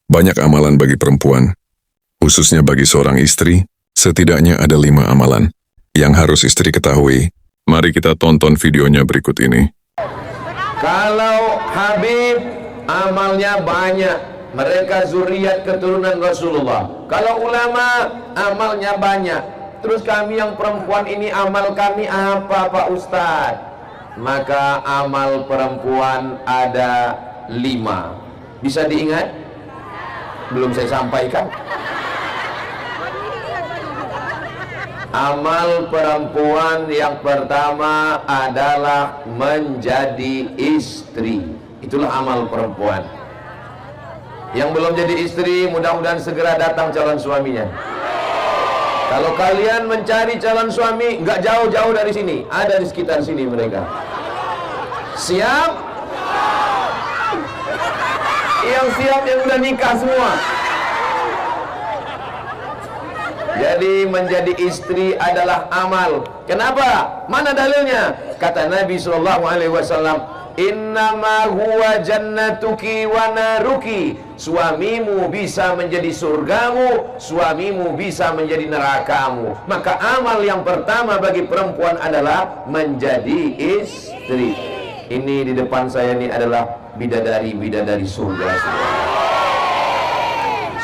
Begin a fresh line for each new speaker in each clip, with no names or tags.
Banyak amalan bagi perempuan, khususnya bagi seorang istri, setidaknya ada 5 amalan yang harus istri ketahui. Mari kita tonton videonya berikut ini.
Kalau Habib amalnya banyak, mereka zuriat keturunan Rasulullah. Kalau ulama amalnya banyak, terus kami yang perempuan ini amal kami apa Pak Ustadz? Maka amal perempuan ada 5. Bisa diingat? Belum saya sampaikan. Amal perempuan yang pertama adalah menjadi istri. Itulah amal perempuan. Yang belum jadi istri, mudah-mudahan segera datang calon suaminya. Kalau kalian mencari calon suami, nggak jauh-jauh dari sini, ada di sekitar sini mereka. Siap? Yang siap, yang udah nikah semua. Jadi menjadi istri adalah amal. Kenapa? Mana dalilnya? Kata Nabi SAW, innama huwa jannatuki wa naruki. Suamimu bisa menjadi surgamu, suamimu bisa menjadi nerakamu. Maka amal yang pertama bagi perempuan adalah menjadi istri. Ini di depan saya ini adalah bidadari-bidadari surga.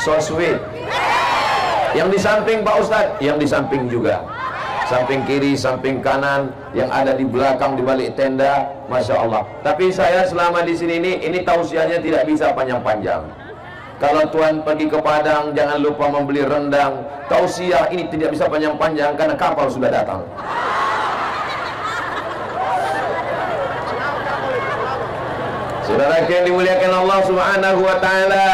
So sweet. Yang di samping Pak Ustadz, yang di samping juga, samping kiri, samping kanan, yang ada di belakang, di balik tenda, Masya Allah. Tapi saya selama di sini ini tausiahnya tidak bisa panjang-panjang. Kalau Tuhan pergi ke Padang, jangan lupa membeli rendang. Tausiah ini tidak bisa panjang-panjang karena kapal sudah datang. Saudara yang dimuliakan Allah Subhanahu wa Ta'ala,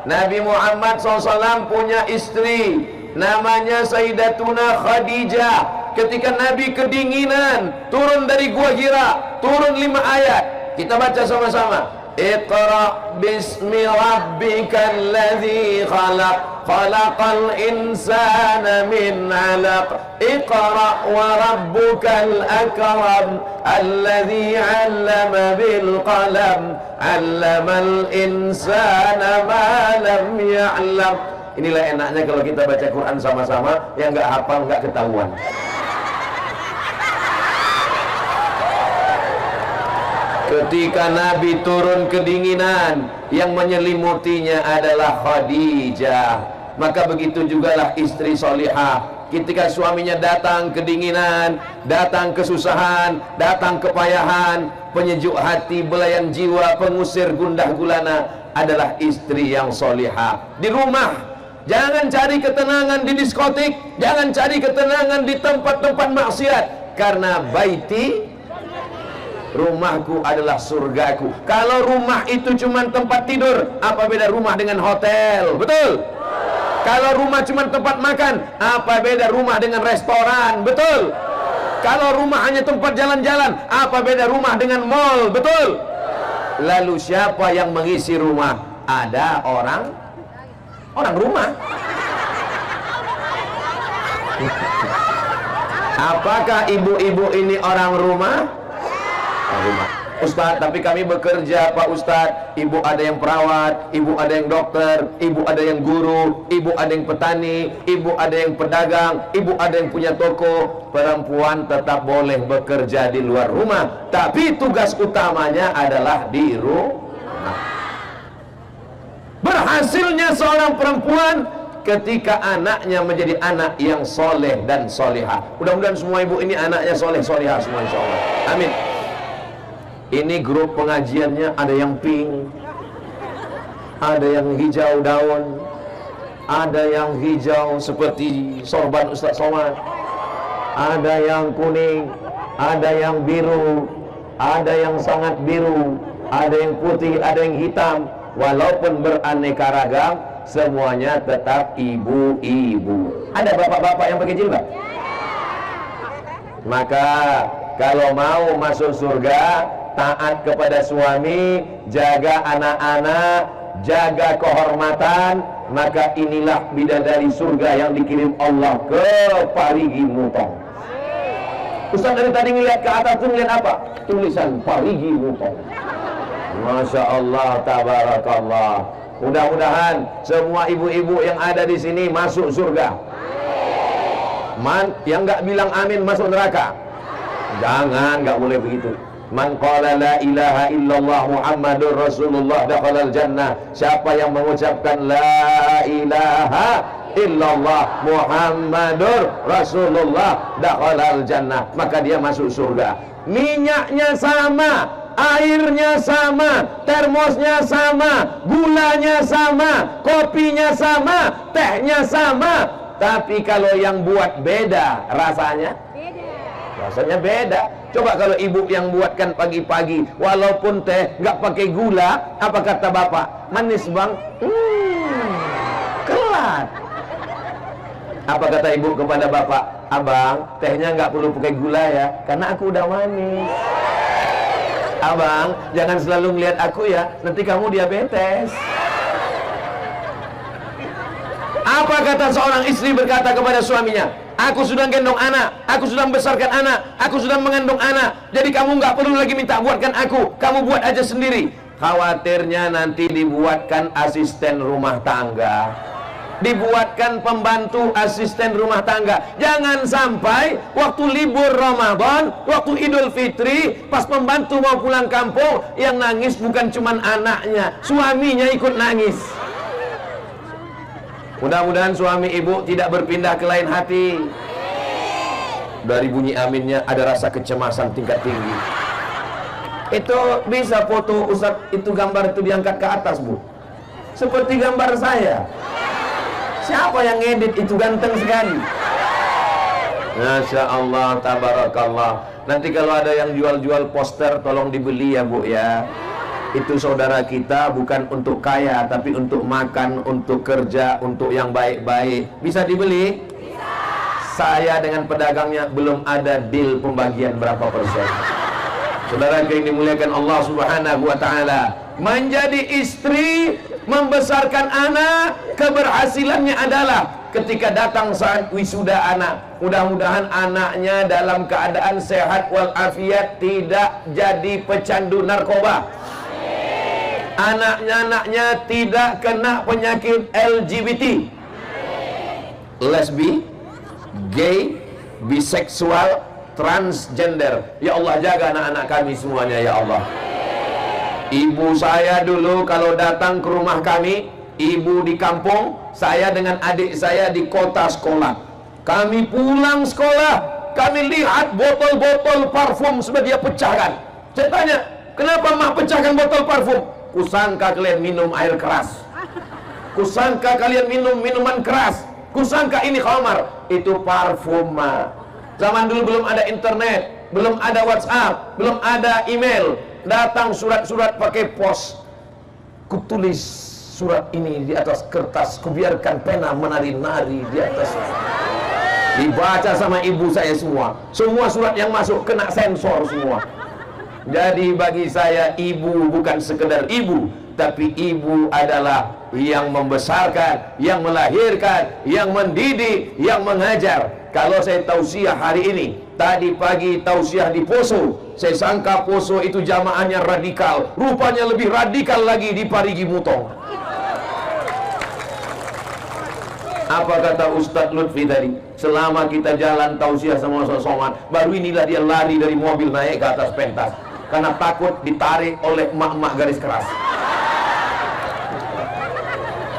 Nabi Muhammad SAW punya istri namanya Sayyidatuna Khadijah. Ketika Nabi kedinginan, turun dari Gua Hira, turun 5 ayat. Kita baca sama-sama. Iqra bismi rabbikal ladzi khalaq, khalaqal insana min 'alaq. Iqra wa rabbukal akram, alladzi 'allama bil qalam, 'allamal insana ma lam ya'lam. Inilah enaknya kalau kita baca Quran sama-sama, yang nggak hafal nggak ketahuan. Ketika Nabi turun kedinginan, yang menyelimutinya adalah Khadijah. Maka begitu jugalah istri solihah. Ketika suaminya datang kedinginan, datang kesusahan, datang kepayahan, penyejuk hati, belayan jiwa, pengusir gundah gulana, adalah istri yang solihah. Di rumah, jangan cari ketenangan di diskotik, jangan cari ketenangan di tempat-tempat maksiat. Karena baiti, rumahku adalah surgaku. Kalau rumah itu cuma tempat tidur, apa beda rumah dengan hotel? Betul? Kalau rumah cuma tempat makan, apa beda rumah dengan restoran? Betul? Kalau rumah hanya tempat jalan-jalan, apa beda rumah dengan mall? Betul? Lalu siapa yang mengisi rumah? Ada orang rumah. Apakah ibu-ibu ini orang rumah? Rumah. Ustadz, tapi kami bekerja Pak Ustadz. Ibu ada yang perawat, ibu ada yang dokter, ibu ada yang guru, ibu ada yang petani, ibu ada yang pedagang, ibu ada yang punya toko. Perempuan tetap boleh bekerja di luar rumah, tapi tugas utamanya adalah di rumah. Berhasilnya seorang perempuan ketika anaknya menjadi anak yang soleh dan solihah. Mudah-mudahan semua ibu ini anaknya soleh solihah semua, insya Allah. Amin. Ini grup pengajiannya ada yang pink, ada yang hijau daun, ada yang hijau seperti sorban Ustaz Somad, ada yang kuning, ada yang biru, ada yang sangat biru, ada yang putih, ada yang hitam. Walaupun beraneka ragam, semuanya tetap ibu-ibu. Ada bapak-bapak yang pakai jilbab? Maka kalau mau masuk surga, taat kepada suami, jaga anak-anak, jaga kehormatan, maka inilah bidadari surga yang dikirim Allah ke Parigi Mutong. Ustaz dari tadi ngeliat ke atas tuh ngeliat apa? Tulisan Parigi Mutong. Masya Allah, tabarakallah. Mudah-mudahan semua ibu-ibu yang ada di sini masuk surga. Yang nggak bilang amin masuk neraka. Jangan, nggak boleh begitu. Man qala la ilaha illallah Muhammadur Rasulullah dakhalal jannah. Siapa yang mengucapkan la ilaha illallah Muhammadur Rasulullah dakhalal jannah, maka dia masuk surga. Minyaknya sama, airnya sama, termosnya sama, gulanya sama, kopinya sama, tehnya sama. Tapi kalau yang buat beda rasanya. Rasanya beda. Coba kalau ibu yang buatkan pagi-pagi, walaupun teh nggak pakai gula, apa kata bapak? Manis bang? Kelat. Apa kata ibu kepada bapak? Abang, tehnya nggak perlu pakai gula ya, karena aku udah manis. Abang, jangan selalu ngeliat aku ya, nanti kamu diabetes. Apa kata seorang istri berkata kepada suaminya? Aku sudah gendong anak, aku sudah membesarkan anak, aku sudah mengandung anak. Jadi kamu nggak perlu lagi minta buatkan aku, kamu buat aja sendiri. Khawatirnya nanti dibuatkan asisten rumah tangga, dibuatkan pembantu asisten rumah tangga. Jangan sampai waktu libur Ramadan, waktu Idul Fitri, pas pembantu mau pulang kampung, yang nangis bukan cuman anaknya, suaminya ikut nangis. Mudah-mudahan suami ibu tidak berpindah ke lain hati. Dari bunyi aminnya ada rasa kecemasan tingkat tinggi. Itu bisa foto Ustaz, itu gambar itu diangkat ke atas bu, seperti gambar saya. Siapa yang ngedit itu, ganteng sekali. Masya Allah, tabarakallah. Nanti kalau ada yang jual-jual poster, tolong dibeli ya bu ya. Itu saudara kita bukan untuk kaya, tapi untuk makan, untuk kerja, untuk yang baik-baik. Bisa dibeli? Bisa. Saya dengan pedagangnya belum ada deal pembagian berapa persen. Saudara yang dimuliakan Allah Subhanahu wa ta'ala, menjadi istri, membesarkan anak, keberhasilannya adalah ketika datang saat wisuda anak, mudah-mudahan anaknya dalam keadaan sehat walafiat, tidak jadi pecandu narkoba. Anaknya tidak kena penyakit LGBT, lesbi, gay, biseksual, transgender. Ya Allah, jaga anak-anak kami semuanya ya Allah. Ibu saya dulu kalau datang ke rumah kami, ibu di kampung, saya dengan adik saya di kota sekolah. Kami pulang sekolah, kami lihat botol-botol parfum sudah dia pecahkan. Saya tanya, kenapa mak pecahkan botol parfum? Kusangka kalian minum air keras, kusangka kalian minum minuman keras, kusangka ini khamar. Itu parfum mah. Zaman dulu belum ada internet, belum ada WhatsApp, belum ada email. Datang surat-surat pakai pos. Kutulis surat ini di atas kertas, kubiarkan pena menari-nari di atas. Dibaca sama ibu saya semua. Semua surat yang masuk kena sensor semua. Jadi bagi saya ibu bukan sekedar ibu, tapi ibu adalah yang membesarkan, yang melahirkan, yang mendidik, yang mengajar. Kalau saya tausiah hari ini, tadi pagi tausiah di Poso, saya sangka Poso itu jamaahnya radikal, rupanya lebih radikal lagi di Parigi Mutong. Apa kata Ustadz Lutfi tadi? Selama kita jalan tausiah sama soman, baru inilah dia lari dari mobil naik ke atas pentas, karena takut ditarik oleh emak-emak garis keras.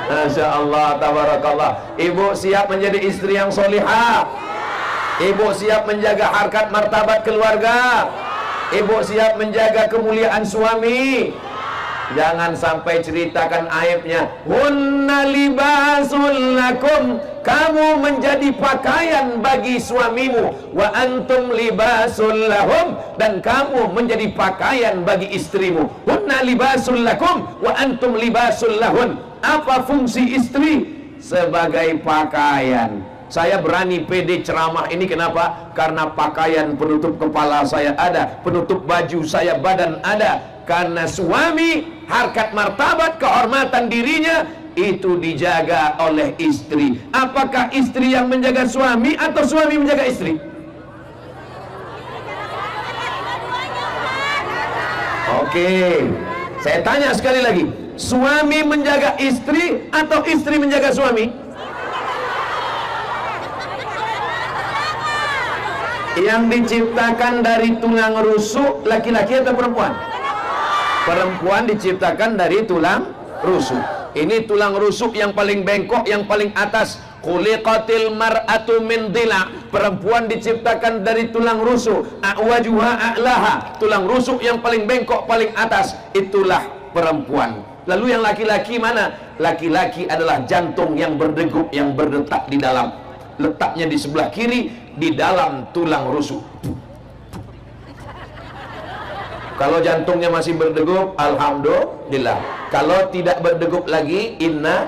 Masya Allah, tabarakallah. Ibu siap menjadi istri yang solihah. Ibu siap menjaga harkat martabat keluarga. Ibu siap menjaga kemuliaan suami. Jangan sampai ceritakan aibnya. Hunna libasul lakum, kamu menjadi pakaian bagi suamimu. Wa antum libasul lahum, dan kamu menjadi pakaian bagi istrimu. Hunna libasul lakum wa antum libasul lahun. Apa fungsi istri? Sebagai pakaian. Saya berani pede ceramah ini kenapa? Karena pakaian penutup kepala saya ada, penutup baju saya badan ada. Karena suami, harkat martabat, kehormatan dirinya itu dijaga oleh istri. Apakah istri yang menjaga suami atau suami menjaga istri? Oke, saya tanya sekali lagi, Suami menjaga istri atau istri menjaga suami? Yang diciptakan dari tulang rusuk laki-laki atau perempuan? Perempuan diciptakan dari tulang rusuk. Ini tulang rusuk yang paling bengkok, yang paling atas. Khuliqatil mar'atu min dhila. Perempuan diciptakan dari tulang rusuk. A'wajuha a'laha. Tulang rusuk yang paling bengkok, paling atas. Itulah perempuan. Lalu yang laki-laki mana? Laki-laki adalah jantung yang berdegup, yang berdetak di dalam. Letaknya di sebelah kiri, di dalam tulang rusuk. Kalau jantungnya masih berdegup, alhamdulillah. Kalau tidak berdegup lagi, inna.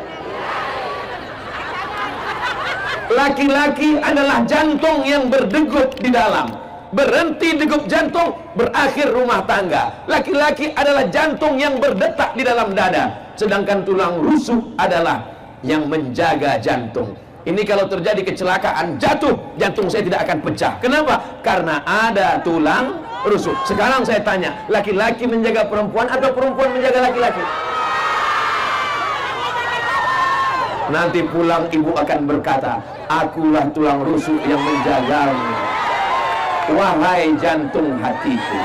Laki-laki adalah jantung yang berdegup di dalam. Berhenti degup jantung, berakhir rumah tangga. Laki-laki adalah jantung yang berdetak di dalam dada. Sedangkan tulang rusuk adalah yang menjaga jantung. Ini kalau terjadi kecelakaan, jatuh, jantung saya tidak akan pecah. Kenapa? Karena ada tulang rusuk. Sekarang saya tanya, laki-laki menjaga perempuan atau perempuan menjaga laki-laki? Nanti pulang ibu akan berkata, akulah tulang rusuk yang menjagamu, wahai jantung hatiku.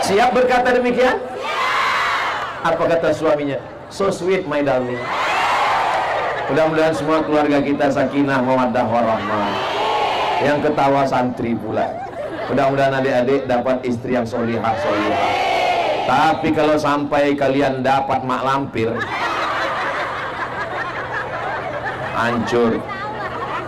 Siap berkata demikian? Apa kata suaminya? So sweet my darling. Mudah-mudahan semua keluarga kita sakinah mawaddah warahmah. Yang ketawa santri pula. Mudah-mudahan adik-adik dapat istri yang solihah. Tapi kalau sampai kalian dapat mak lampir, hancur.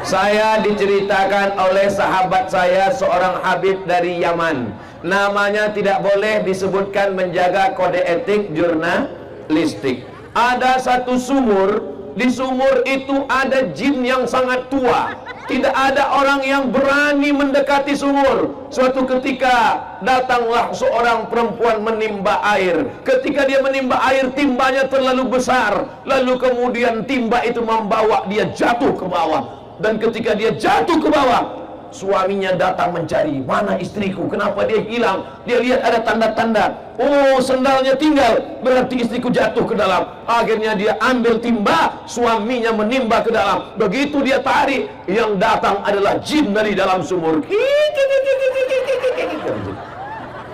Saya diceritakan oleh sahabat saya, seorang habib dari Yaman. Namanya tidak boleh disebutkan, menjaga kode etik jurnalistik. Ada satu sumur. Di sumur itu ada jin yang sangat tua. Tidak ada orang yang berani mendekati sumur. Suatu ketika datanglah seorang perempuan menimba air. Ketika dia menimba air, timbanya terlalu besar. Lalu kemudian timba itu membawa dia jatuh ke bawah. Dan ketika dia jatuh ke bawah, suaminya datang mencari, mana istriku, kenapa dia hilang? Dia lihat ada tanda-tanda, oh sendalnya tinggal, berarti istriku jatuh ke dalam. Akhirnya dia ambil timba, suaminya menimba ke dalam. Begitu dia tarik, yang datang adalah jin dari dalam sumur.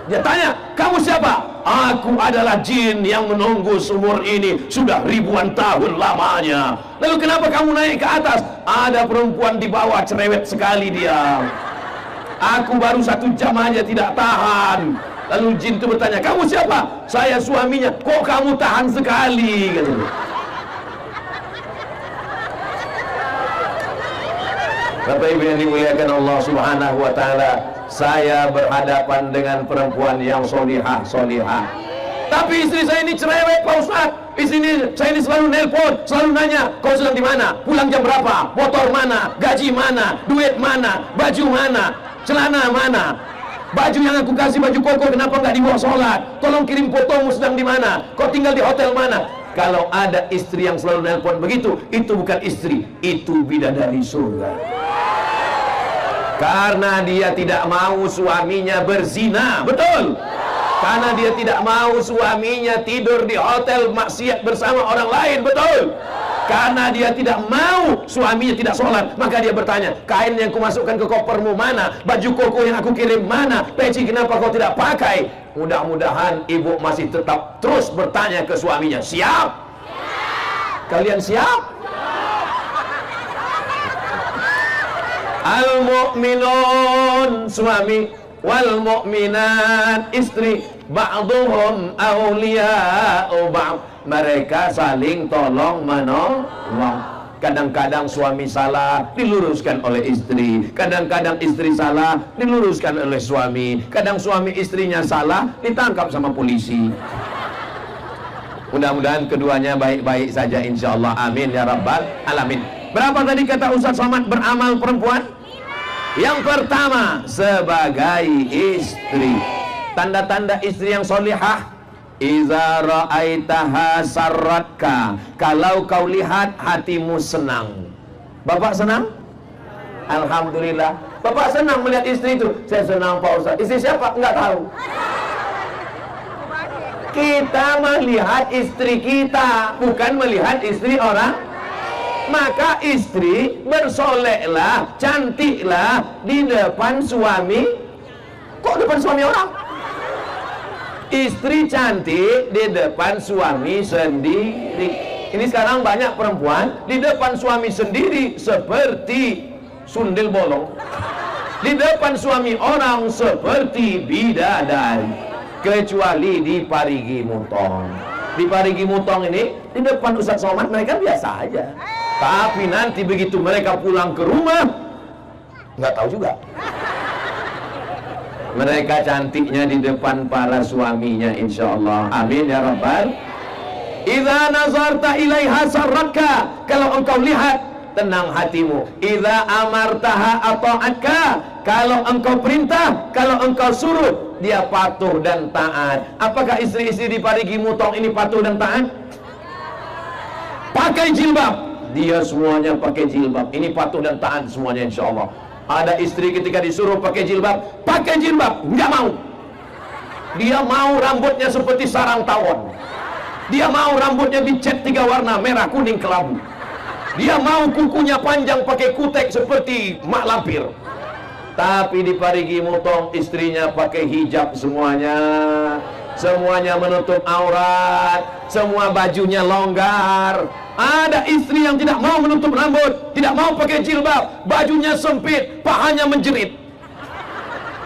Dia tanya, kamu siapa? Aku adalah jin yang menunggu sumur ini sudah ribuan tahun lamanya. Lalu kenapa kamu naik ke atas? Ada perempuan di bawah, cerewet sekali dia. Aku baru 1 jam aja tidak tahan. Lalu jin itu bertanya, kamu siapa? Saya suaminya. Kok kamu tahan sekali? Katanya. Bapak Ibu yang dimuliakan Allah Subhanahu wa taala, saya berhadapan dengan perempuan yang solihah. Tapi istri saya ini cerewet, Pak Ustaz. Istri saya ini selalu nelpon, selalu nanya, kau sedang di mana? Pulang jam berapa? Motor mana? Gaji mana? Duit mana? Baju mana? Celana mana? Baju yang aku kasih, baju koko, kenapa nggak dibawa sholat? Tolong kirim fotomu sedang di mana? Kau tinggal di hotel mana? Kalau ada istri yang selalu nelpon begitu, itu bukan istri, itu bidadari surga. Karena dia tidak mau suaminya berzina, betul? Karena dia tidak mau suaminya tidur di hotel maksiat bersama orang lain, betul? Karena dia tidak mau suaminya tidak sholat, maka dia bertanya, kain yang kumasukkan ke kopermu mana? Baju koko yang aku kirim mana? Peci kenapa kau tidak pakai? Mudah-mudahan ibu masih tetap terus bertanya ke suaminya, siap? Kalian siap? Al-mu'minun suami, wal mu'minat istri, ba'duhum awliya'u ba'd. Mereka saling tolong menolong. Kadang-kadang suami salah, diluruskan oleh istri. Kadang-kadang istri salah, diluruskan oleh suami. Kadang suami istrinya salah, ditangkap sama polisi. Mudah-mudahan keduanya baik-baik saja insyaallah. Amin ya rabbal alamin. Berapa tadi kata Ustaz Somad beramal perempuan? Yang pertama, sebagai istri. Tanda-tanda istri yang solihah, iza ra'aitaha sarratka. Kalau kau lihat hatimu senang. Bapak senang? Alhamdulillah. Bapak senang melihat istri itu. Saya senang Pak Ustaz. Istri siapa? Enggak tahu. Kita melihat istri kita, bukan melihat istri orang. Maka istri bersoleklah, cantiklah di depan suami. Kok depan suami orang? Istri cantik di depan suami sendiri. Ini sekarang banyak perempuan di depan suami sendiri seperti sundel bolong, di depan suami orang seperti bidadari. Kecuali di Parigi Mutong. Di Parigi Mutong ini, di depan Ustaz Somad mereka biasa aja. Tapi nanti begitu mereka pulang ke rumah, nggak tahu juga. Mereka cantiknya di depan para suaminya, insya Allah. Amin ya Rabbal. Idza nazarta ilaiha sarraka, kalau engkau lihat tenang hatimu. Idza amartaha ata'atka, kalau engkau perintah, kalau engkau suruh, dia patuh dan taat. Apakah istri-istri di Parigi Mutong ini patuh dan taat? Pakai jilbab, dia semuanya pakai jilbab. Ini patuh dan taat semuanya, insya Allah. Ada istri ketika disuruh pakai jilbab, nggak mau. Dia mau rambutnya seperti sarang tawon. Dia mau rambutnya dicat 3 warna, merah, kuning, kelabu. Dia mau kukunya panjang pakai kutek seperti mak lampir. Tapi di Parigi Mutong istrinya pakai hijab semuanya. Semuanya menutup aurat, semua bajunya longgar. Ada istri yang tidak mau menutup rambut, tidak mau pakai jilbab, bajunya sempit, pahanya menjerit.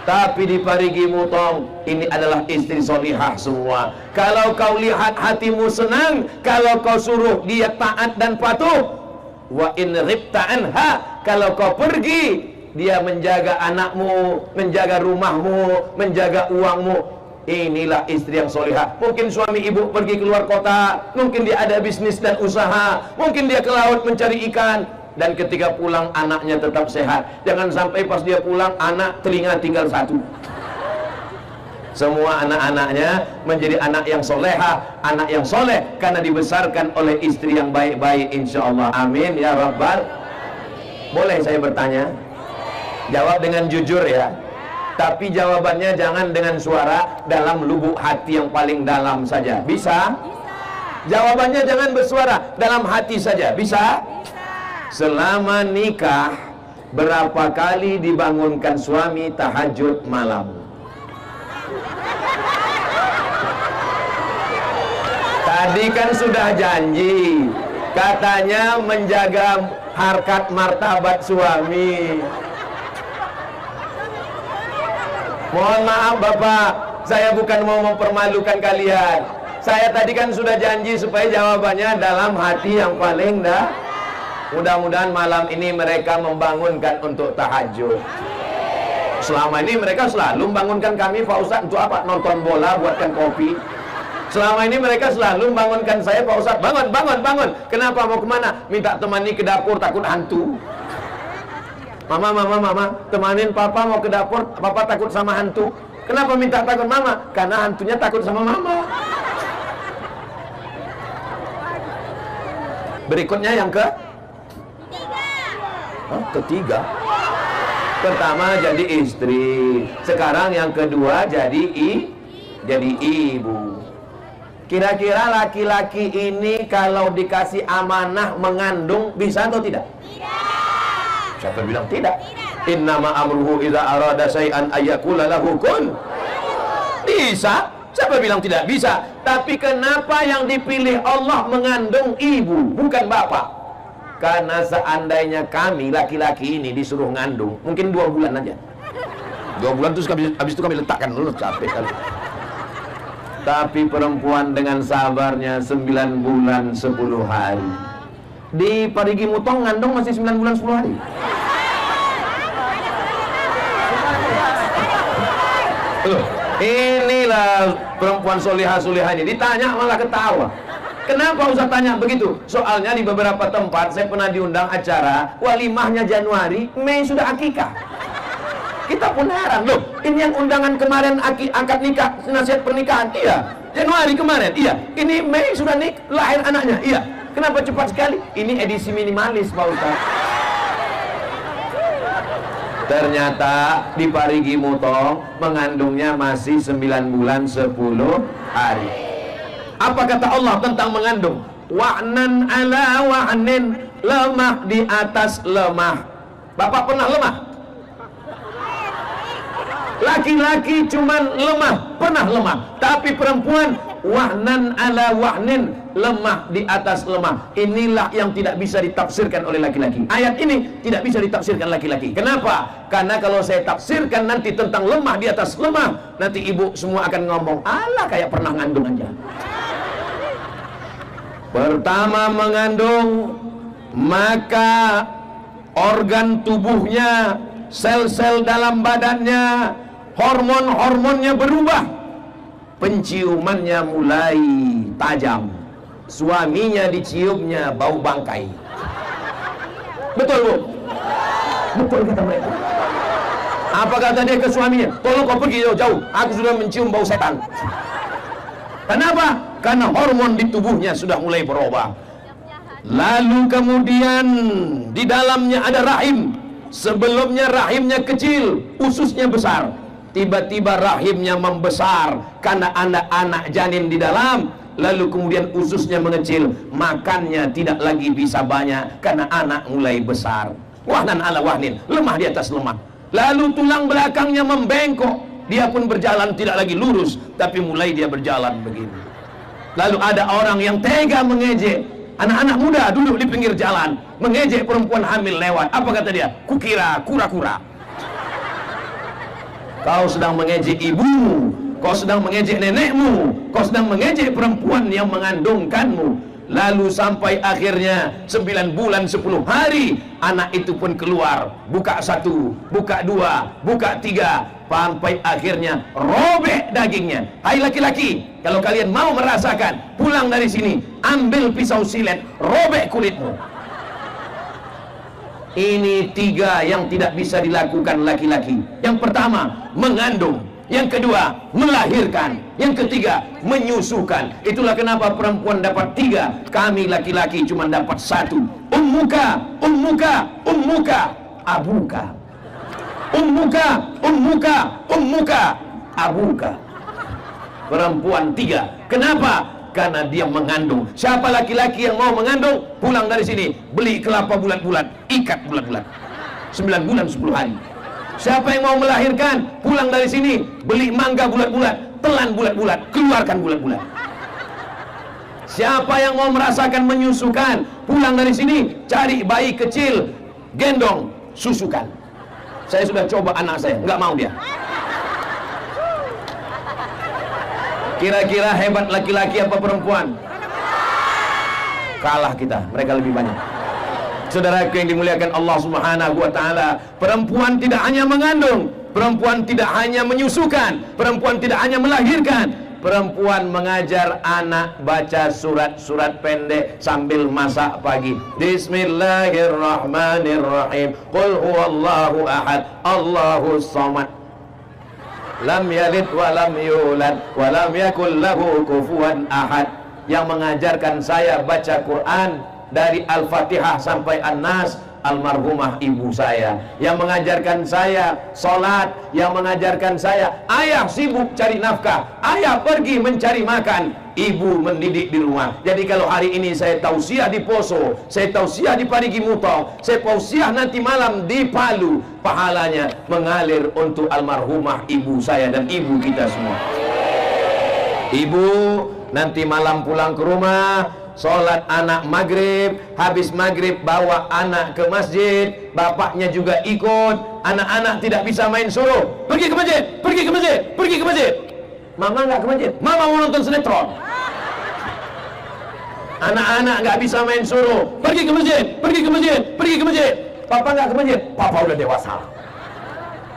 Tapi di Parigi Mutong ini adalah istri solihah semua. Kalau kau lihat hatimu senang, kalau kau suruh dia taat dan patuh. Wa in ghibta anha, kalau kau pergi, dia menjaga anakmu, menjaga rumahmu, menjaga uangmu. Inilah istri yang solihah. Mungkin suami ibu pergi keluar kota, mungkin dia ada bisnis dan usaha, mungkin dia ke laut mencari ikan, dan ketika pulang anaknya tetap sehat. Jangan sampai pas dia pulang anak telinga tinggal 1. Semua anak-anaknya menjadi anak yang soleha, anak yang soleh, karena dibesarkan oleh istri yang baik-baik, insya Allah. Amin ya Rabbal. Boleh saya bertanya? Jawab dengan jujur ya. Tapi jawabannya jangan dengan suara, dalam lubuk hati yang paling dalam saja. Bisa? Jawabannya jangan bersuara, dalam hati saja. Bisa? Selama nikah, berapa kali dibangunkan suami tahajud malam? Tadi kan sudah janji, katanya menjaga harkat martabat suami. Mohon maaf Bapak, saya bukan mau mempermalukan kalian. Saya tadi kan sudah janji supaya jawabannya dalam hati yang paling dah. Mudah-mudahan malam ini mereka membangunkan untuk tahajud. Selama ini mereka selalu membangunkan kami, Pak Ustadz, untuk apa? Nonton bola, buatkan kopi. Selama ini mereka selalu membangunkan saya, Pak Ustadz, bangun, bangun, bangun. Kenapa, mau kemana? Minta temani ke dapur, takut hantu. Mama, temanin papa mau ke dapur, papa takut sama hantu. Kenapa minta takut mama? Karena hantunya takut sama mama. Berikutnya yang ketiga. Pertama jadi istri, sekarang yang kedua jadi ibu. Kira-kira laki-laki ini kalau dikasih amanah mengandung bisa atau tidak? Siapa bilang tidak? Innama amruhu idza arada syai'an ayyakula lahu kun. Bisa. Siapa bilang tidak bisa? Tapi kenapa yang dipilih Allah mengandung ibu, bukan bapak? Karena seandainya kami laki-laki ini disuruh ngandung, mungkin 2 bulan aja. 2 bulan terus habis itu kami letakkan dulu, capek kali. Tapi perempuan dengan sabarnya 9 bulan 10 hari. Di Parigi Mutong ngandung masih 9 bulan 10 hari. Inilah perempuan solihah-solihah ini. Ditanya malah ketawa. Kenapa Ustaz tanya begitu? Soalnya di beberapa tempat saya pernah diundang acara walimahnya Januari, Mei sudah akikah. Kita pun heran, loh, ini yang undangan kemarin akad nikah, nasihat pernikahan, iya. Januari kemarin, iya. Ini Mei sudah lahir anaknya, iya. Kenapa cepat sekali? Ini edisi minimalis, Pak Ustaz. Ternyata di Parigi Mutong mengandungnya masih 9 bulan 10 hari. Apa kata Allah tentang mengandung? Wa'nan ala wa'nin, lemah di atas lemah. Bapak pernah lemah? Laki-laki cuman lemah, pernah lemah. Tapi perempuan wahnan ala wahnin, lemah di atas lemah. Inilah yang tidak bisa ditafsirkan oleh laki-laki. Ayat ini tidak bisa ditafsirkan laki-laki. Kenapa? Karena kalau saya tafsirkan nanti tentang lemah di atas lemah, nanti ibu semua akan ngomong, alah kayak pernah ngandung aja. Pertama mengandung, maka organ tubuhnya, sel-sel dalam badannya, hormon-hormonnya berubah, penciumannya mulai tajam, suaminya diciumnya bau bangkai. Betul bu? Betul kata mereka. Apa kata dia ke suaminya? Tolong kau pergi jauh-jauh, aku sudah mencium bau setan. Kenapa? Karena hormon di tubuhnya sudah mulai berubah. Lalu kemudian di dalamnya ada rahim. Sebelumnya rahimnya kecil, ususnya besar. Tiba-tiba rahimnya membesar karena anak-anak janin di dalam. Lalu kemudian ususnya mengecil, makannya tidak lagi bisa banyak karena anak mulai besar. Wahnan ala wahnin, lemah di atas lemah. Lalu tulang belakangnya membengkok, dia pun berjalan tidak lagi lurus, tapi mulai dia berjalan begini. Lalu ada orang yang tega mengejek anak-anak muda duduk di pinggir jalan, mengejek perempuan hamil lewat. Apa kata dia? Kukira kura-kura. Kau sedang mengejek ibumu, kau sedang mengejek nenekmu, kau sedang mengejek perempuan yang mengandungkanmu. Lalu sampai akhirnya 9 bulan 10 hari anak itu pun keluar. Buka 1, buka 2, buka 3, sampai akhirnya robek dagingnya. Hai laki-laki, kalau kalian mau merasakan, pulang dari sini, ambil pisau silet, robek kulitmu. Ini 3 yang tidak bisa dilakukan laki-laki. Yang pertama, mengandung. Yang kedua, melahirkan. Yang ketiga, menyusukan. Itulah kenapa perempuan dapat 3, kami laki-laki cuma dapat 1. Ummuka, ummuka, ummuka, abuka. Ummuka, ummuka, ummuka, abuka. Perempuan 3. Kenapa? Karena dia mengandung. Siapa laki-laki yang mau mengandung, pulang dari sini, beli kelapa bulat-bulat, ikat bulat-bulat, 9 bulan 10 hari. Siapa yang mau melahirkan, pulang dari sini, beli mangga bulat-bulat, telan bulat-bulat, keluarkan bulat-bulat. Siapa yang mau merasakan menyusukan, pulang dari sini, cari bayi kecil, gendong, susukan. Saya sudah coba anak saya, nggak mau dia. Kira-kira hebat laki-laki apa perempuan? Kalah kita, mereka lebih banyak. Saudaraku yang dimuliakan Allah Subhanahu wa taala, perempuan tidak hanya mengandung, perempuan tidak hanya menyusukan, perempuan tidak hanya melahirkan, perempuan mengajar anak baca surat-surat pendek sambil masak pagi. Bismillahirrahmanirrahim. Qul huwallahu ahad, Allahus samad. Lam yalid wa lam yulad wa lam yakul lahu kufuwan ahad. Yang mengajarkan saya baca Quran dari Al-Fatihah sampai An-Nas, almarhumah ibu saya. Yang mengajarkan saya sholat, yang mengajarkan saya, ayah sibuk cari nafkah, ayah pergi mencari makan, ibu mendidik di rumah. Jadi kalau hari ini saya tausiah di Poso, saya tausiah di Parigi Mutong, saya tausiah nanti malam di Palu, pahalanya mengalir untuk almarhumah ibu saya dan ibu kita semua. Ibu nanti malam pulang ke rumah, sholat anak maghrib, habis maghrib bawa anak ke masjid, bapaknya juga ikut. Anak-anak tidak bisa main, suruh pergi ke masjid, pergi ke masjid, pergi ke masjid. Mama nggak ke masjid, mama mau nonton sinetron. Anak-anak nggak bisa main, suruh pergi ke masjid, pergi ke masjid, pergi ke masjid. Papa nggak ke masjid, papa udah dewasa.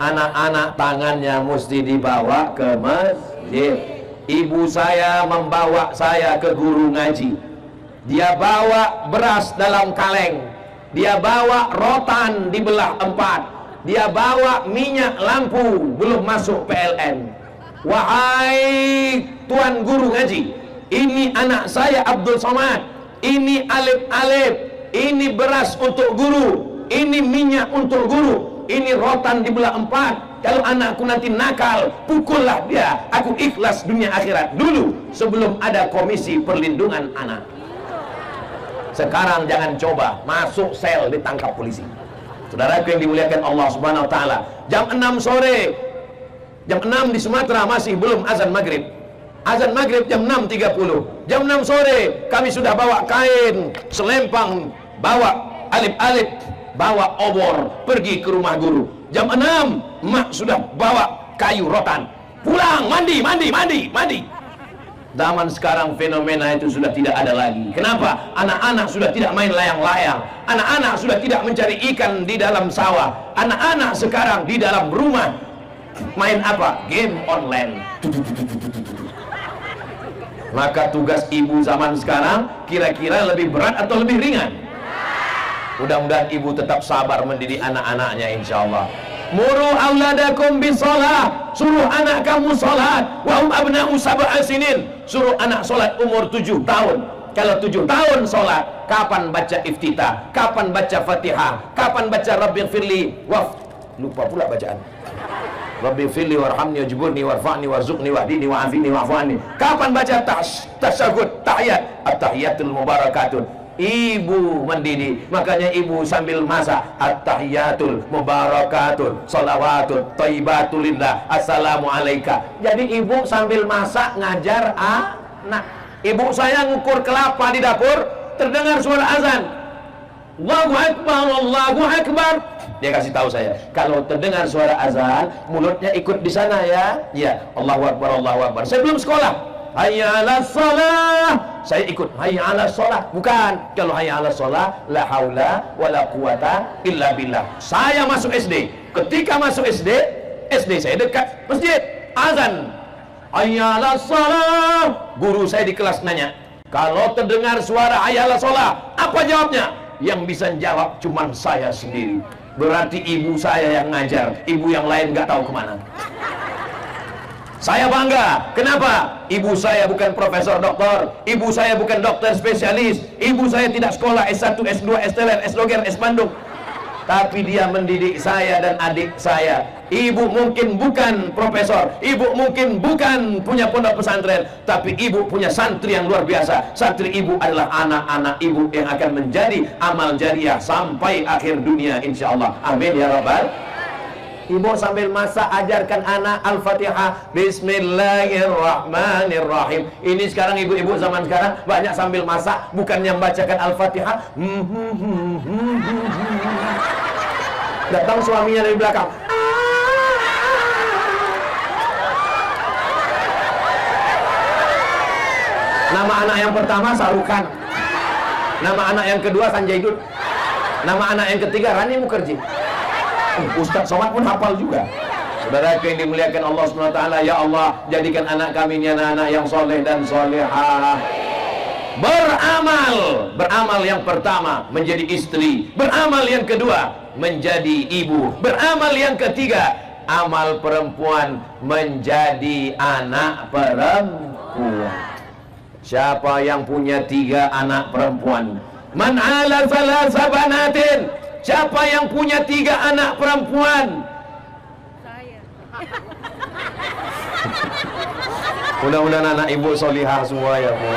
Anak-anak tangannya mesti dibawa ke masjid. Ibu saya membawa saya ke guru ngaji. Dia bawa beras dalam kaleng, dia bawa rotan dibelah 4, dia bawa minyak lampu belum masuk PLN. Wahai tuan guru ngaji, ini anak saya Abdul Somad, ini alif-alif, ini beras untuk guru, ini minyak untuk guru. ini rotan dibelah 4. Kalau anakku nanti nakal, pukullah dia. Aku ikhlas dunia akhirat dulu sebelum ada komisi perlindungan anak. Sekarang jangan coba masuk sel ditangkap polisi. Saudaraku yang dimuliakan Allah Subhanahu wa taala, jam 6 sore, jam 6 di Sumatera masih belum azan maghrib. Azan maghrib jam 6.30. Jam 6 sore kami sudah bawa kain, selempang, bawa alip-alip, bawa obor, pergi ke rumah guru. Jam 6 mak sudah bawa kayu rotan. Pulang, mandi. Zaman sekarang fenomena itu sudah tidak ada lagi. Kenapa? Anak-anak sudah tidak main layang-layang. Anak-anak sudah tidak mencari ikan di dalam sawah. Anak-anak sekarang di dalam rumah main apa? Game online. Maka tugas ibu zaman sekarang kira-kira lebih berat atau lebih ringan? Mudah-mudahan ibu tetap sabar mendidik anak-anaknya, insyaallah. Muru auladakum bisalah, suruh anak kamu salat. Wa hum abna'u sab'a sinin, suruh anak salat umur 7 tahun. Kalau 7 tahun salat, kapan baca iftitah, kapan baca Fatihah, kapan baca Rabbighfirli lupa pula bacaan. Rabbighfirli warhamni wajburni warfa'ni warzuqni wahdini wa'afini wa'fu'ani. Kapan baca tasyahud, tahiyat, at-tahiyatul mubarakatun. Ibu mendidik, makanya ibu sambil masak at-tahiyatul mubarakatun sholawatun thayyibatul lillah assalamu alaika. Jadi ibu sambil masak ngajar anak. Ibu saya ngukur kelapa di dapur, terdengar suara azan, Allahu Akbar, Allahu Akbar. Dia kasih tahu saya, kalau terdengar suara azan, mulutnya ikut di sana ya. Ya, Allahu Akbar, Allahu Akbar. Saya belum sekolah. Hayya 'alas shalah, saya ikut hayya 'alas shalah. Bukan, kalau hayya 'alas shalah la haula wala quwata illa billah. Saya masuk SD. Ketika masuk SD saya dekat masjid. Azan. Hayya 'alas shalah. Guru saya di kelas nanya, "Kalau terdengar suara hayya 'alas shalah, apa jawabnya?" Yang bisa jawab cuma saya sendiri. Berarti ibu saya yang ngajar, ibu yang lain nggak tahu kemana. Saya bangga. Kenapa? Ibu saya bukan profesor doktor, ibu saya bukan dokter spesialis, ibu saya tidak sekolah S1, S2, S3, S-Logger, S-Bandung. Tapi dia mendidik saya dan adik saya. Ibu mungkin bukan profesor, ibu mungkin bukan punya pondok pesantren, tapi ibu punya santri yang luar biasa. Santri ibu adalah anak-anak ibu yang akan menjadi amal jariah sampai akhir dunia, insyaallah. Amin ya rabbal. Ibu sambil masak ajarkan anak Al-Fatihah, Bismillahirrahmanirrahim. Ini sekarang ibu-ibu zaman sekarang banyak sambil masak, bukannya membacakan Al-Fatihah. Datang suaminya dari belakang. Nama anak yang pertama Sarukan. Nama anak yang kedua Sanjay Dutt. Nama anak yang ketiga Rani Mukherjee. Ustaz Somad pun hafal juga. Saudara yang dimuliakan Allah SWT, ya Allah, jadikan anak kami ini anak-anak yang soleh dan solehah. Beramal yang pertama menjadi istri, beramal yang kedua menjadi ibu, beramal yang ketiga amal perempuan menjadi anak perempuan. Siapa yang punya 3 anak perempuan? Man ala salasa banatin. Siapa yang punya 3 anak perempuan? Saya. Mudah-mudahan anak ibu solihah semua ya Bu.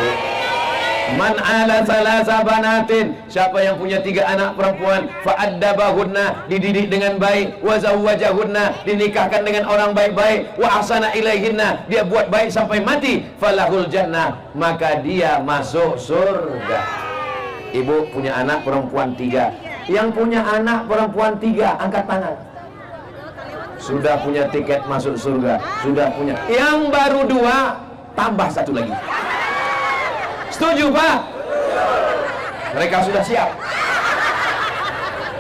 Man ala salasa banatin. Siapa yang punya 3 anak perempuan, fa'addabahunna, dididik dengan baik, wa zawwajahunna, dinikahkan dengan orang baik-baik, wa ahsana ilaihinna, dia buat baik sampai mati, falahul jannah, maka dia masuk surga. Ibu punya anak perempuan 3. Yang punya anak perempuan 3, angkat tangan. Sudah punya tiket masuk surga. Sudah punya. Yang baru 2, tambah 1 lagi. Setuju Pak? Mereka sudah siap.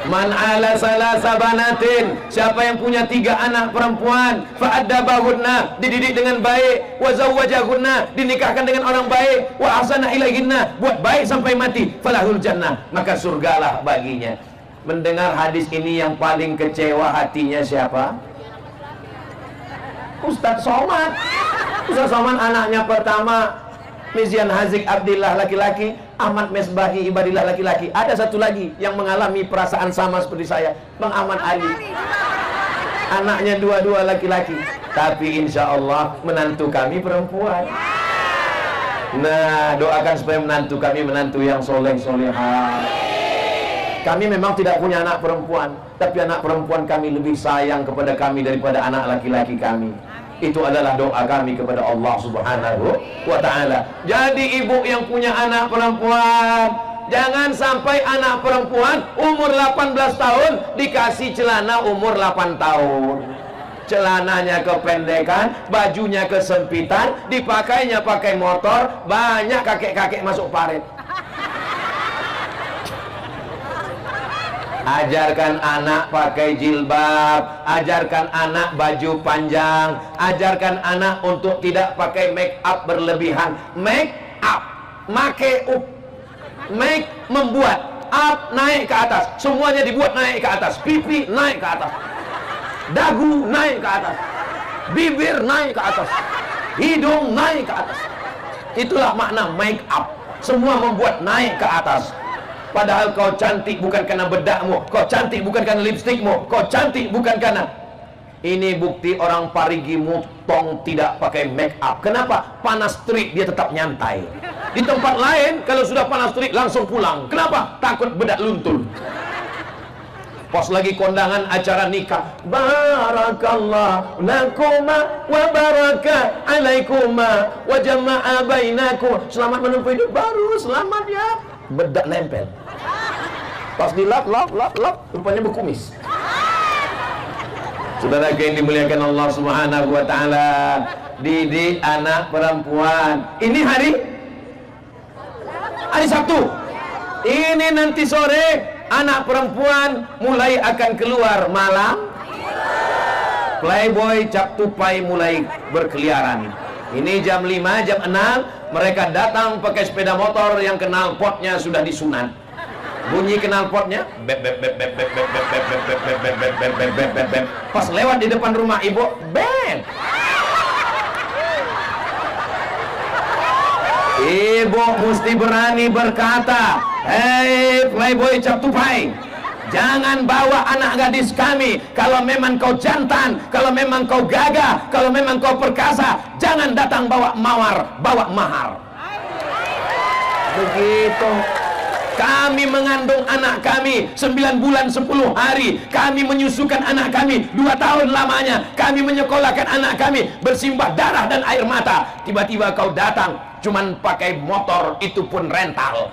Man ala salasa banatin. Siapa yang punya 3 anak perempuan, fa'addabahunna, dididik dengan baik, wa zawwajahunna, dinikahkan dengan orang baik, wa ahsana ilaihinna, buat baik sampai mati, falahul jannah, maka surgalah baginya. Mendengar hadis ini yang paling kecewa hatinya siapa? Ustaz Somad. Ustaz Somad anaknya pertama Mizian Hazik Abdillah laki-laki, Ahmad Mesbahi ibadillah laki-laki. Ada satu lagi yang mengalami perasaan sama seperti saya, Bang Ahmad Ali. Anaknya dua-dua laki-laki, tapi insya Allah menantu kami perempuan. Nah, doakan supaya menantu kami menantu yang soleh solehah. Kami memang tidak punya anak perempuan, tapi anak perempuan kami lebih sayang kepada kami daripada anak laki-laki kami. Itu adalah doa kami kepada Allah Subhanahu wa ta'ala. Jadi ibu yang punya anak perempuan, jangan sampai anak perempuan umur 18 tahun dikasih celana umur 8 tahun. Celananya kependekan, bajunya kesempitan, dipakainya pakai motor, banyak kakek-kakek masuk paret. Ajarkan anak pakai jilbab, ajarkan anak baju panjang, ajarkan anak untuk tidak pakai make up berlebihan. Make up, make membuat, up naik ke atas, semuanya dibuat naik ke atas, pipi naik ke atas, dagu naik ke atas, bibir naik ke atas, hidung naik ke atas. Itulah makna make up, semua membuat naik ke atas. Padahal kau cantik bukan karena bedakmu, kau cantik bukan karena lipstikmu, kau cantik bukan karena. Ini bukti orang Parigi Mutong tidak pakai make up. Kenapa? Panas terik dia tetap nyantai. Di tempat lain kalau sudah panas terik langsung pulang. Kenapa? Takut bedak luntur. Pas lagi kondangan acara nikah, barakallah lakuma wa baraka alaikuma wa jama'a bainakum. Selamat menempuh hidup baru, selamat ya. Bedak nempel. Pas dilap, lap, rupanya berkumis. Saudara yang dimuliakan Allah Subhanahu wa ta'ala, didik anak perempuan. Ini hari Sabtu. Ini nanti sore anak perempuan mulai akan keluar malam. Playboy cap tupai mulai berkeliaran. Ini jam 5, jam 6 mereka datang pakai sepeda motor yang knalpotnya sudah disunat. Bunyi knalpotnya bep bep bep bep bep bep bep bep bep bep bep bep bep bep bep bep bep bep. Pas lewat di depan rumah ibu, bep. Ibu mesti berani berkata, "Hei playboy cap tupai, jangan bawa anak gadis kami. Kalau memang kau jantan, kalau memang kau gagah, kalau memang kau perkasa, jangan datang bawa mawar, bawa mahar." Begitu. Kami mengandung anak kami 9 bulan 10 hari. Kami menyusukan anak kami 2 tahun lamanya. Kami menyekolahkan anak kami bersimbah darah dan air mata. Tiba-tiba kau datang cuman pakai motor, itu pun rental.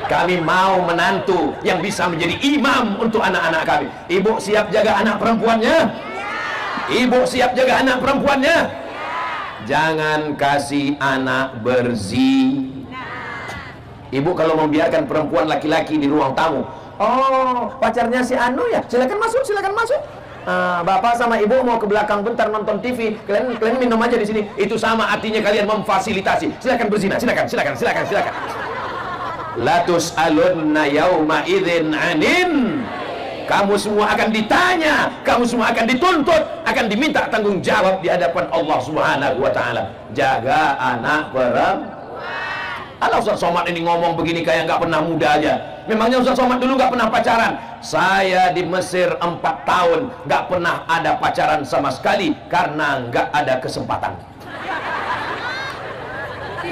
Kami mau menantu yang bisa menjadi imam untuk anak-anak kami. Ibu siap jaga anak perempuannya? Ibu siap jaga anak perempuannya? Jangan kasih anak berzina. Ibu kalau membiarkan perempuan laki-laki di ruang tamu, oh pacarnya si Anu ya, silakan masuk, silakan masuk. Bapak sama ibu mau ke belakang bentar nonton TV, kalian minum aja di sini. Itu sama artinya kalian memfasilitasi. Silakan berzina, silakan. Latus alunna yauma idzin anin. Kamu semua akan ditanya, kamu semua akan dituntut, akan diminta tanggung jawab di hadapan Allah Subhanahu wa ta'ala. Jaga anak perempuan. Alah Ustaz Somad ini ngomong begini kayak nggak pernah muda aja. Memangnya Ustaz Somad dulu nggak pernah pacaran? Saya di Mesir 4 tahun nggak pernah ada pacaran sama sekali karena nggak ada kesempatan.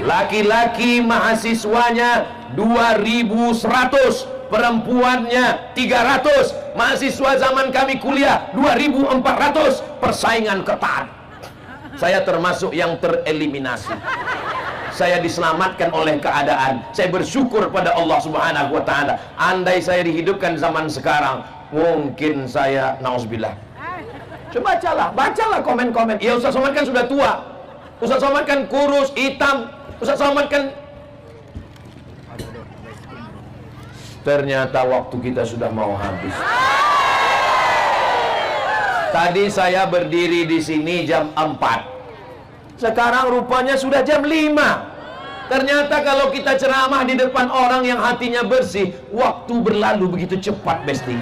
Laki-laki mahasiswanya 2.100, perempuannya 300. Mahasiswa zaman kami kuliah 2.400. Persaingan ketat. Saya termasuk yang tereliminasi. Saya diselamatkan oleh keadaan. Saya bersyukur pada Allah Subhanahu wa ta'ala. Andai saya dihidupkan zaman sekarang, mungkin saya nauzubillah. Coba bacalah komen-komen. Ya Ustaz Somad kan sudah tua. Ustaz Somad kan kurus, hitam. Ustaz Somad kan. Ternyata waktu kita sudah mau habis. Tadi saya berdiri di sini jam 4. Sekarang rupanya sudah jam 5. Ternyata kalau kita ceramah di depan orang yang hatinya bersih, waktu berlalu begitu cepat, Besti.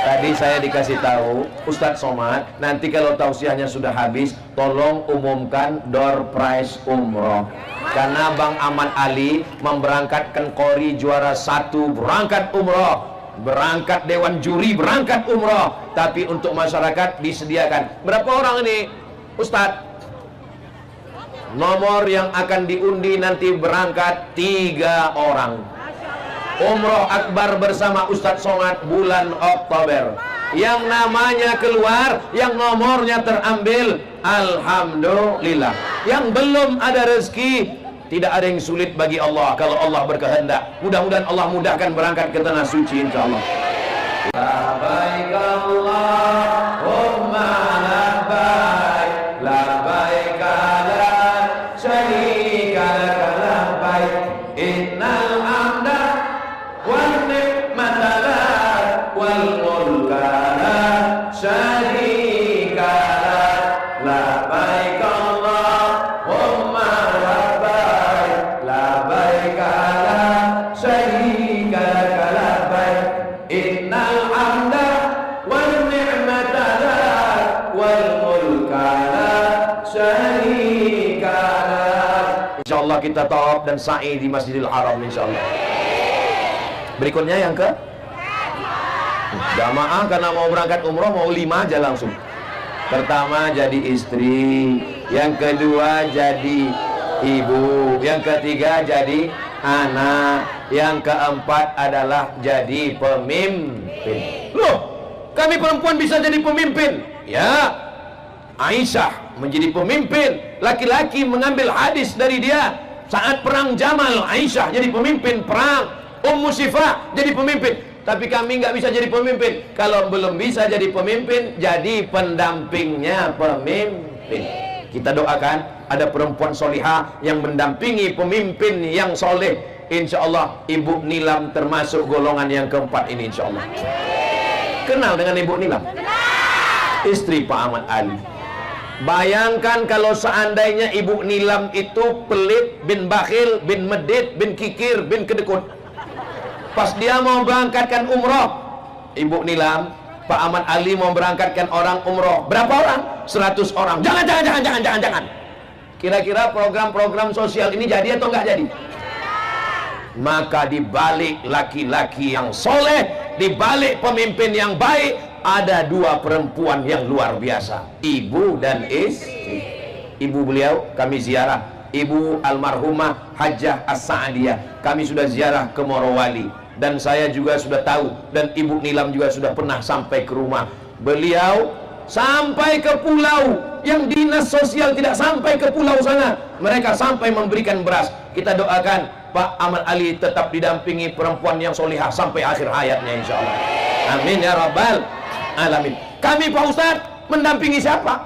Tadi saya dikasih tahu Ustadz Somad, nanti kalau tausiahnya sudah habis, tolong umumkan door prize umroh. Karena Bang Ahmad Ali memberangkatkan Qori juara 1 berangkat umroh, berangkat dewan juri berangkat umroh, tapi untuk masyarakat disediakan. Berapa orang ini Ustadz? Nomor yang akan diundi nanti berangkat 3 orang. Umroh Akbar bersama Ustadz Somad bulan Oktober. Yang namanya keluar, yang nomornya terambil, alhamdulillah. Yang belum ada rezeki, tidak ada yang sulit bagi Allah kalau Allah berkehendak. Mudah-mudahan Allah mudahkan berangkat ke tanah suci insyaallah. Labbaik Allahumma labbaik, labbaik la syarika lak labbaik, innal hamda wan ni'mata lak wal mulka la syarika lak, labbaik Allahumma labbaik, labbaik la syarika lak labbaik, innal hamda wan ni'mata lak wal mulka la syarika lak. Insyaallah kita tawaf dan sa'i di Masjidil Haram insyaallah. Berikutnya yang ke jamaah, karena mau berangkat umroh mau 5 aja langsung. Pertama jadi istri, yang kedua jadi ibu, yang ketiga jadi anak, yang keempat adalah jadi pemimpin. Loh, kami perempuan bisa jadi pemimpin? Ya, Aisyah menjadi pemimpin. Laki-laki mengambil hadis dari dia saat perang Jamal. Aisyah jadi pemimpin perang. Ummu Sifah jadi pemimpin. Tapi kami nggak bisa jadi pemimpin. Kalau belum bisa jadi pemimpin, jadi pendampingnya pemimpin. Kita doakan ada perempuan solihah yang mendampingi pemimpin yang soleh. Insya Allah Ibu Nilam termasuk golongan yang keempat ini insya Allah. Kenal dengan Ibu Nilam? Istri Pak Ahmad Ali. Bayangkan kalau seandainya Ibu Nilam itu pelit, bin bakhil, bin medit, bin kikir, bin kedekut. Pas dia mau berangkatkan umroh, Ibu Nilam, Pak Ahmad Ali mau berangkatkan orang umroh. Berapa orang? 100 orang. Jangan. Kira-kira program-program sosial ini jadi atau enggak jadi? Maka di balik laki-laki yang soleh, di balik pemimpin yang baik, ada 2 perempuan yang luar biasa, ibu dan istri. Ibu beliau kami ziarah, Ibu almarhumah Hajjah As-Sa'adiyah. Kami sudah ziarah ke Morowali. Dan saya juga sudah tahu, dan Ibu Nilam juga sudah pernah sampai ke rumah beliau, sampai ke pulau yang dinas sosial tidak sampai ke pulau sana. Mereka sampai memberikan beras. Kita doakan Pak Ahmad Ali tetap didampingi perempuan yang solihah sampai akhir hayatnya insya Allah. Amin ya rabbal alamin. Kami Pak Ustadz mendampingi siapa?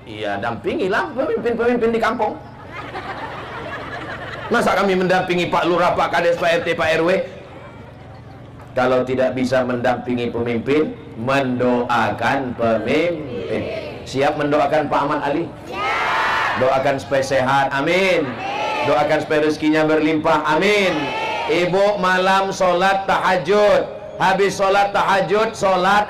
Iya, dampingilah pemimpin-pemimpin di kampung. Masa kami mendampingi Pak Lurah, Pak Kades, Pak RT, Pak RW? Kalau tidak bisa mendampingi pemimpin, mendoakan pemimpin. Siap mendoakan Pak Ahmad Ali? Doakan supaya sehat, amin. Doakan supaya rezekinya berlimpah, amin. Ibu malam sholat tahajud, habis sholat tahajud, sholat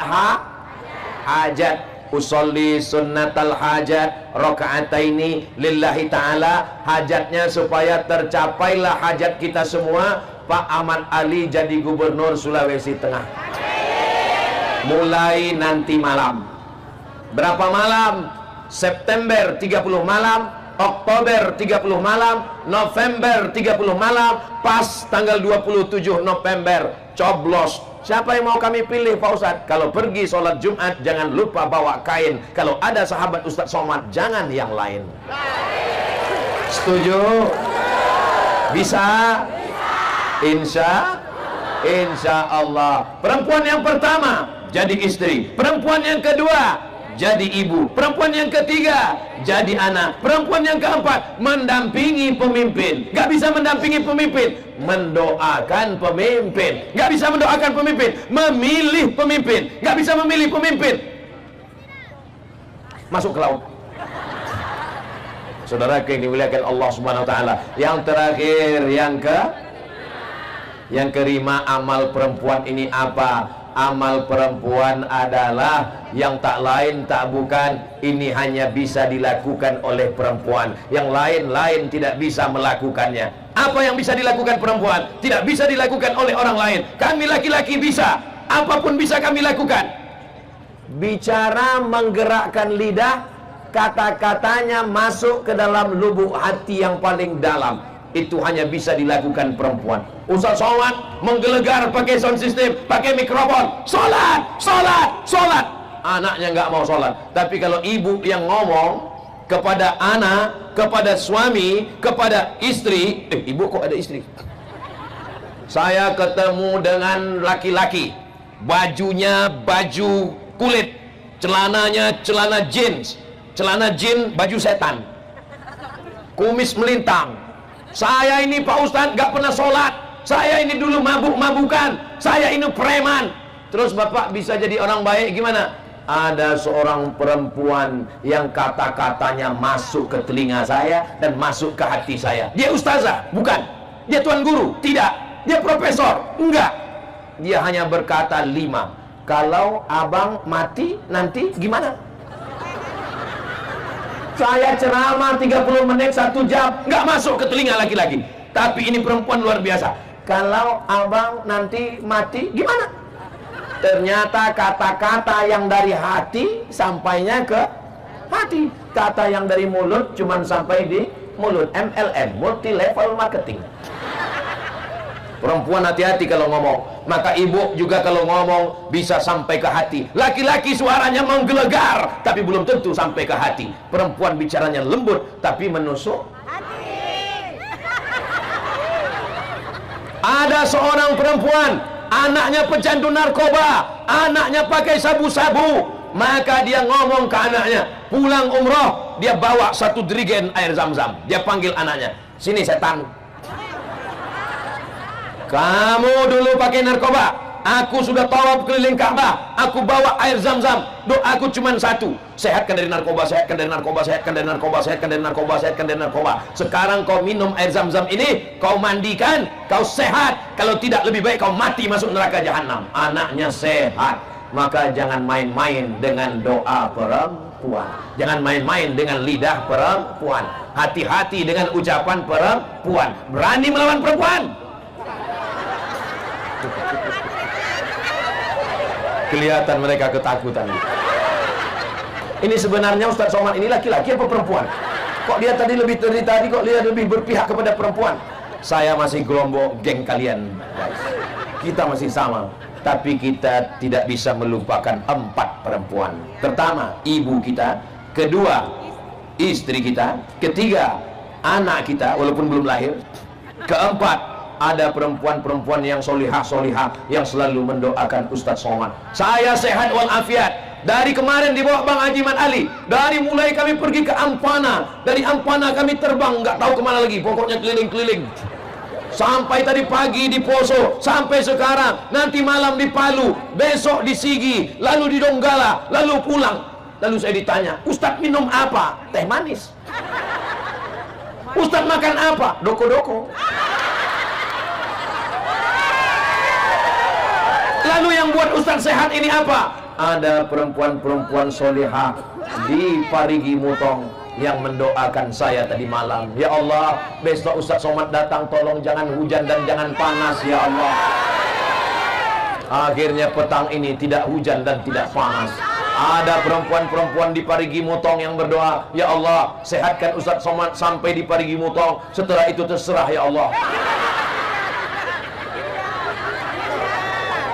hajat. Usolli sunnatal hajat rakaataini lillahi ta'ala. Hajatnya supaya tercapailah hajat kita semua, Pak Ahmad Ali jadi gubernur Sulawesi Tengah. Mulai nanti malam. Berapa malam? September 30 malam, Oktober 30 malam, November 30 malam, pas tanggal 27 November coblos. Siapa yang mau kami pilih Pak Ustadz? Kalau pergi sholat Jumat jangan lupa bawa kain. Kalau ada sahabat Ustadz Somad jangan yang lain. Setuju? Bisa? Insya Allah. Perempuan yang pertama jadi istri, perempuan yang kedua jadi ibu, perempuan yang ketiga jadi anak, perempuan yang keempat mendampingi pemimpin. Gak bisa mendampingi pemimpin, mendoakan pemimpin. Gak bisa mendoakan pemimpin, memilih pemimpin. Gak bisa memilih pemimpin, masuk ke laut. Saudara yang dimuliakan Allah Subhanahu wa taala. Yang terakhir, yang kelima, amal perempuan ini apa? amal perempuan adalah yang tak lain tak bukan, ini hanya bisa dilakukan oleh perempuan, yang lain-lain tidak bisa melakukannya. Apa yang bisa dilakukan perempuan tidak bisa dilakukan oleh orang lain. Kami laki-laki bisa, apapun bisa kami lakukan. Bicara menggerakkan lidah, kata-katanya masuk ke dalam lubuk hati yang paling dalam, itu hanya bisa dilakukan perempuan. Ustaz Somad menggelegar pakai sound system, pakai mikrofon, sholat, sholat, sholat. Anaknya nggak mau sholat. Tapi kalau ibu yang ngomong kepada anak, kepada suami, kepada istri, ibu kok ada istri? Saya ketemu dengan laki-laki, bajunya baju kulit, celananya celana jeans, celana jin baju setan, kumis melintang. Saya ini Pak Ustadz gak pernah sholat, saya ini dulu mabuk-mabukan, saya ini preman. Terus Bapak bisa jadi orang baik gimana? Ada seorang perempuan yang kata-katanya masuk ke telinga saya dan masuk ke hati saya. Dia ustazah? Bukan. Dia tuan guru? Tidak. Dia profesor? Enggak. Dia hanya berkata 5. Kalau abang mati nanti gimana? Saya ceramah 30 menit 1 jam, nggak masuk ke telinga laki-laki. Tapi ini perempuan luar biasa. Kalau abang nanti mati gimana? Ternyata kata-kata yang dari hati sampainya ke hati. Kata yang dari mulut cuman sampai di mulut. MLM, multi level marketing. Perempuan hati-hati kalau ngomong. Maka ibu juga kalau ngomong bisa sampai ke hati. Laki-laki suaranya menggelegar, tapi belum tentu sampai ke hati. Perempuan bicaranya lembut, tapi menusuk hati. Ada seorang perempuan, anaknya pecandu narkoba, anaknya pakai sabu-sabu. Maka dia ngomong ke anaknya, pulang umroh, dia bawa 1 jerigen air zam-zam. Dia panggil anaknya, sini setan, kamu dulu pakai narkoba, aku sudah tawaf keliling Ka'bah, aku bawa air zam-zam, doaku cuma 1, sehatkan dari narkoba, sehatkan dari narkoba, sehatkan dari narkoba, sehatkan dari narkoba, sehatkan dari narkoba. Sekarang kau minum air zam-zam ini, kau mandikan, kau sehat. Kalau tidak lebih baik kau mati masuk neraka jahanam. Anaknya sehat. Maka jangan main-main dengan doa perempuan, jangan main-main dengan lidah perempuan. Hati-hati dengan ucapan perempuan. Berani melawan perempuan, kelihatan mereka ketakutan. Ini sebenarnya Ustaz Somad ini laki-laki apa perempuan? Kok dia tadi lebih tadi kok dia lebih berpihak kepada perempuan? Saya masih gelombang geng kalian, guys. Kita masih sama, tapi kita tidak bisa melupakan 4 perempuan. Pertama, ibu kita. Kedua, istri kita. Ketiga, anak kita walaupun belum lahir. Keempat, ada perempuan-perempuan yang solihah-solihah yang selalu mendoakan Ustaz Somad. Saya sehat walafiat. Dari kemarin di bawah Bang Haji Man Ali, dari mulai kami pergi ke Ampana, dari Ampana kami terbang nggak tahu kemana lagi, pokoknya keliling-keliling. Sampai tadi pagi di Poso, sampai sekarang, nanti malam di Palu, besok di Sigi, lalu di Donggala, lalu pulang. Lalu saya ditanya, Ustaz minum apa? Teh manis. Ustaz makan apa? Doko-doko. Lalu yang buat Ustaz sehat ini apa? Ada perempuan-perempuan solihah di Parigi Mutong yang mendoakan saya tadi malam. Ya Allah, besok Ustaz Somad datang, tolong jangan hujan dan jangan panas ya Allah. Akhirnya petang ini tidak hujan dan tidak panas. Ada perempuan-perempuan di Parigi Mutong yang berdoa, ya Allah, sehatkan Ustaz Somad sampai di Parigi Mutong. Setelah itu terserah ya Allah.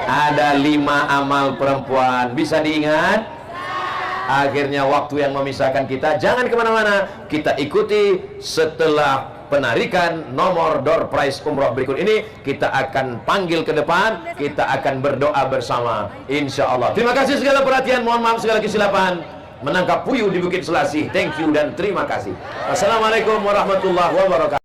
Ada 5 amal perempuan, bisa diingat? Akhirnya waktu yang memisahkan kita, jangan kemana-mana. Kita ikuti setelah penarikan nomor door prize umroh berikut ini. Kita akan panggil ke depan, kita akan berdoa bersama, insya Allah. Terima kasih segala perhatian, mohon maaf segala kesilapan. Menangkap puyuh di Bukit Selasih. Thank you dan terima kasih. Assalamualaikum warahmatullahi wabarakatuh.